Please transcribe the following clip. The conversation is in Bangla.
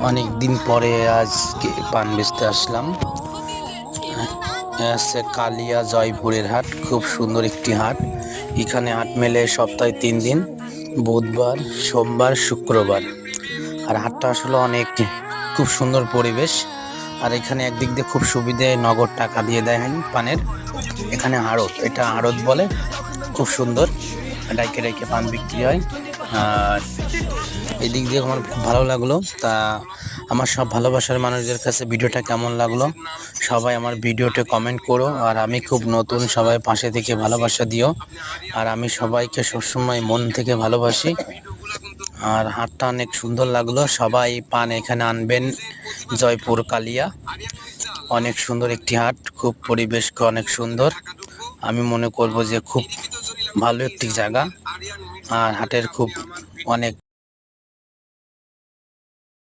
অনেক দিন পরে আজকে পান বেচতে আসলাম। আছে কালিয়া জয়পুরের হাট, খুব সুন্দর একটি হাট। এখানে হাট মেলে সপ্তাহে 3 দিন, বুধবার, সোমবার, শুক্রবার। আর হাটটা আসলে অনেক খুব সুন্দর পরিবেশ। আর এখানে একদিক দিয়ে খুব সুবিধে, নগদ টাকা দিয়ে দেয় পানের। এখানে আড়ত, এটা আড়ত বলে, খুব সুন্দর। ডাইকে ডাইকে পান বিক্রি হয়। আর এই দিক দিয়ে আমার খুব ভালো লাগলো। তা আমার সব ভালোবাসার মানুষদের কাছে ভিডিওটা কেমন লাগলো সবাই আমার ভিডিওতে কমেন্ট করো। আর আমি খুব নতুন, সবাই পাশে থেকে ভালোবাসা দিও। আর আমি সবাইকে সবসময় মন থেকে ভালোবাসি। আর হাটটা অনেক সুন্দর লাগলো। সবাই পান এখানে আনবেন। জয়পুর কালিয়া অনেক সুন্দর একটি হাট, খুব পরিবেশ অনেক সুন্দর। আমি মনে করব যে খুব ভালো একটি জায়গা। আর হাটের খুব অনেক